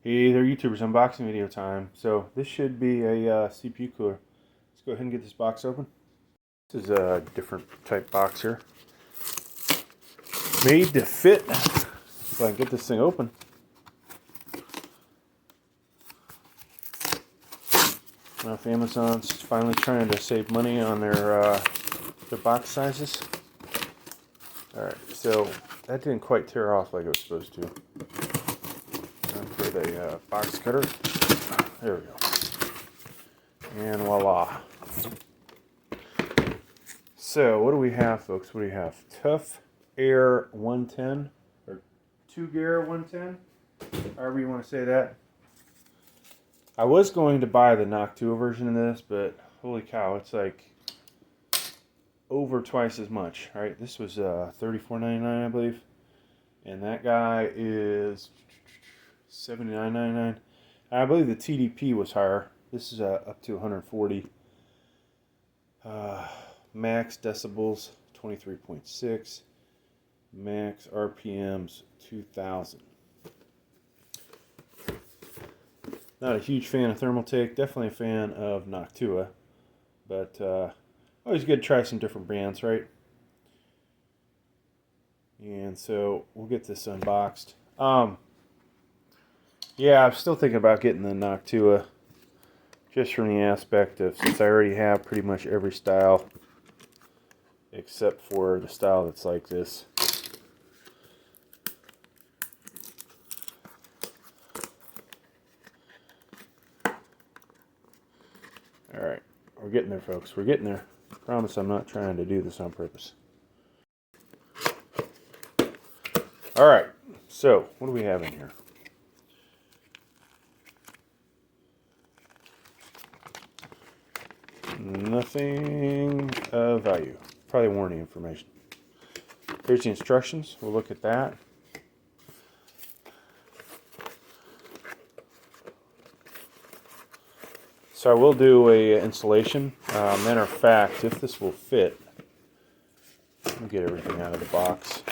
Hey there, YouTubers, unboxing video time. So this should be a CPU cooler. Let's go ahead and get this box open. This is a different type box here. Made to fit. If I can get this thing open. I don't know if Amazon's finally trying to save money on their box sizes. Alright, so that didn't quite tear off like it was supposed to. For the box cutter. There we go. And voila. So what do we have, folks? What do we have? TOUGHAIR 110 or TOUGHAIR 110, however you want to say that. I was going to buy the Noctua version of this, but holy cow, it's like over twice as much. Right? This was $34.99, I believe, and that guy is $79.99. I believe the TDP was higher. This is up to 140. Max decibels 23.6. Max RPMs 2000. Not a huge fan of Thermaltake. Definitely a fan of Noctua. But always good to try some different brands, right? And so we'll get this unboxed. Yeah, I'm still thinking about getting the Noctua, just from the aspect of, since I already have pretty much every style except for the style that's like this. Alright, we're getting there, folks. We're getting there. I promise I'm not trying to do this on purpose. Alright, so what do we have in here? Nothing of value. Probably warranty information. Here's the instructions. We'll look at that. So I will do a installation. Matter of fact, if this will fit, let me get everything out of the box.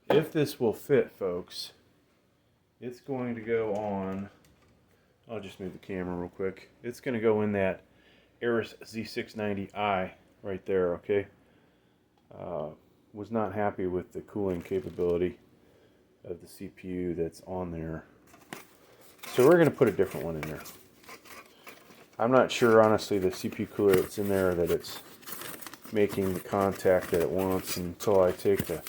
If this will fit, folks, it's going to go on. I'll just move the camera real quick. It's going to go in that Aorus Z690i right there, okay? Was not happy with the cooling capability of the CPU that's on there. So we're going to put a different one in there. I'm not sure, honestly, the CPU cooler that's in there, that it's making the contact that it wants until I take the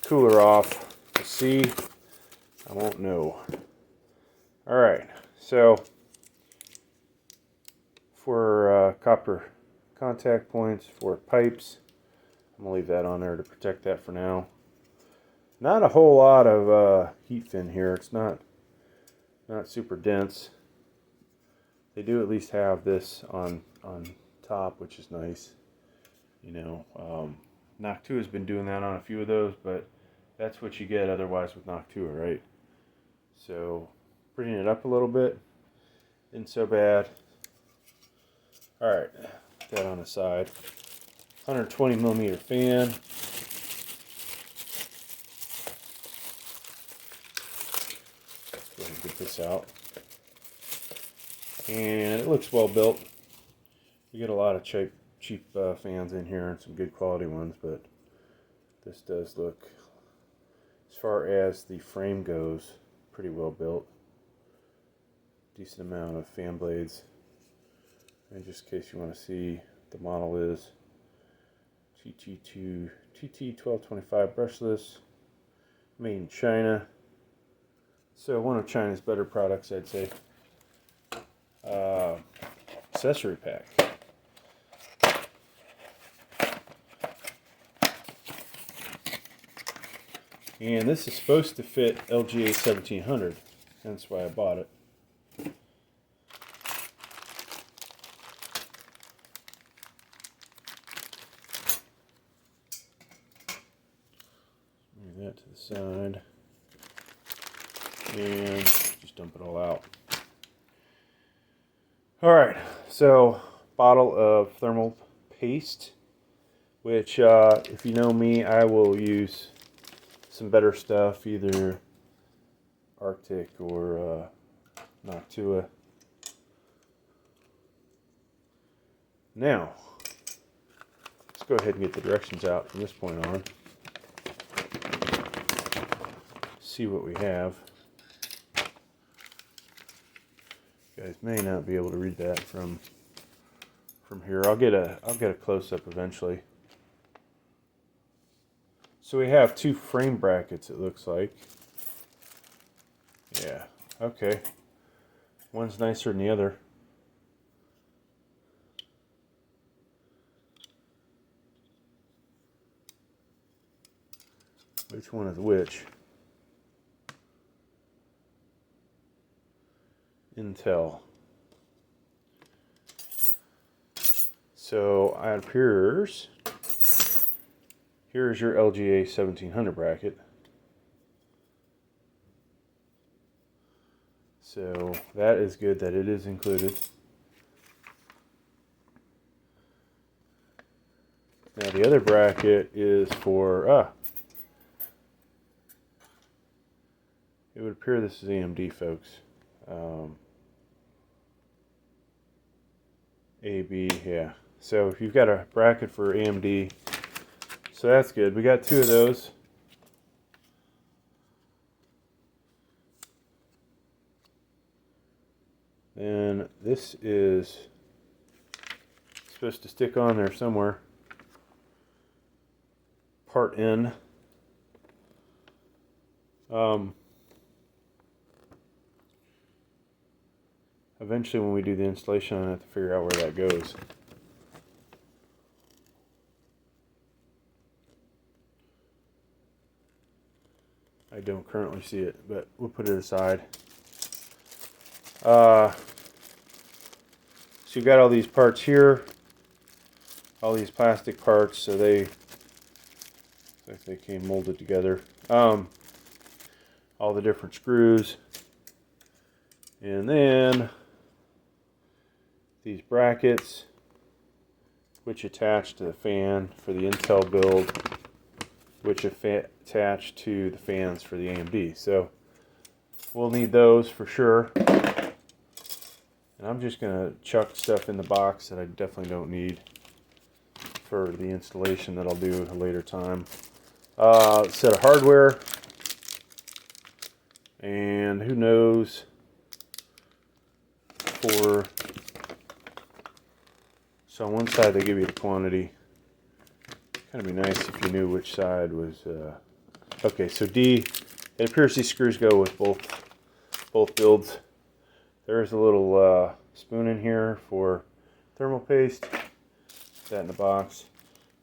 cooler off to see. I won't know. Alright. So, for copper contact points, for pipes, I'm going to leave that on there to protect that for now. Not a whole lot of heat fin here. It's not super dense. They do at least have this on top, which is nice. You know, Noctua has been doing that on a few of those, but that's what you get otherwise with Noctua, right? So, bringing it up a little bit, isn't so bad. Alright, put that on the side. 120 millimeter fan. Go ahead and get this out. And it looks well built. You get a lot of cheap fans in here and some good quality ones, but this does look, as far as the frame goes, pretty well built. Decent amount of fan blades. And just in case you want to see, the model is TT1225 brushless, made in China. So one of China's better products, I'd say. Accessory pack. And this is supposed to fit LGA 1700, that's why I bought it. Move that to the side. And just dump it all out. Alright, so bottle of thermal paste, which if you know me, I will use some better stuff, either Arctic or Noctua. Now, let's go ahead and get the directions out from this point on. See what we have. You guys may not be able to read that from here. I'll get a close-up eventually. So we have 2 frame brackets, it looks like. Yeah, okay. One's nicer than the other. Which one is which? Intel. So it appears here's your LGA 1700 bracket. So that is good that it is included. Now the other bracket is for it would appear this is AMD, folks. AB, yeah. So if you've got a bracket for AMD, so that's good. We got 2 of those. And this is supposed to stick on there somewhere. Part N. Eventually when we do the installation, I have to figure out where that goes. I don't currently see it, but we'll put it aside. So you've got all these parts here, all these plastic parts, so they came molded together. All the different screws, and then these brackets, which attach to the fan for the Intel build, which attach to the fans for the AMD. So we'll need those for sure. And I'm just going to chuck stuff in the box that I definitely don't need for the installation that I'll do at a later time. Set of hardware. And who knows, so on one side they give you the quantity. Kind of be nice if you knew which side was, okay, so D, it appears these screws go with both builds. There's a little spoon in here for thermal paste. That in the box.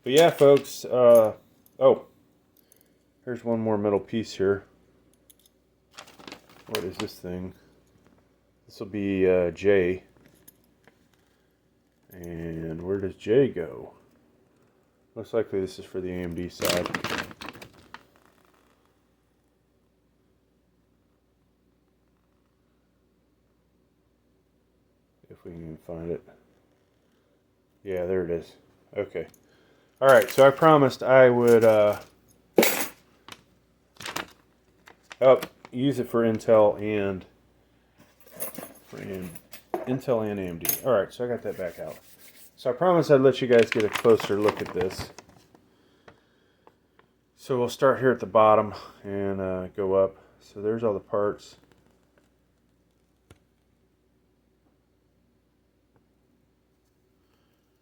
But yeah, folks, oh, here's one more metal piece here. What is this thing? This will be J. And where does J go? Most likely this is for the AMD side. If we can find it. Yeah, there it is. Okay. Alright, so I promised I would use it for Intel and AMD. Alright, so I got that back out. So I promised I'd let you guys get a closer look at this. So we'll start here at the bottom and go up. So there's all the parts.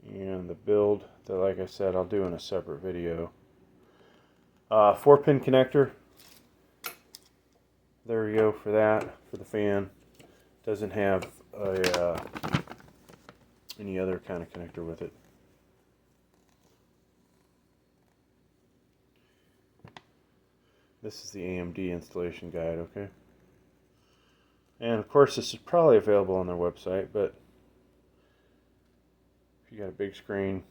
And the build that, like I said, I'll do in a separate video. 4-pin connector. There we go for that, for the fan. Doesn't have a any other kind of connector with it. This is the AMD installation guide, okay? And of course this is probably available on their website, but if you got a big screen,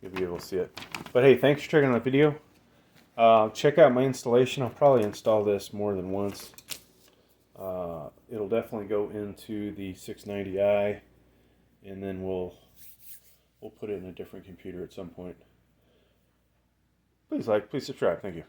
you'll be able to see it. But hey, thanks for checking out the video. Check out my installation. I'll probably install this more than once. It'll definitely go into the 690i, and then we'll put it in a different computer at some point. Please like, please subscribe. Thank you.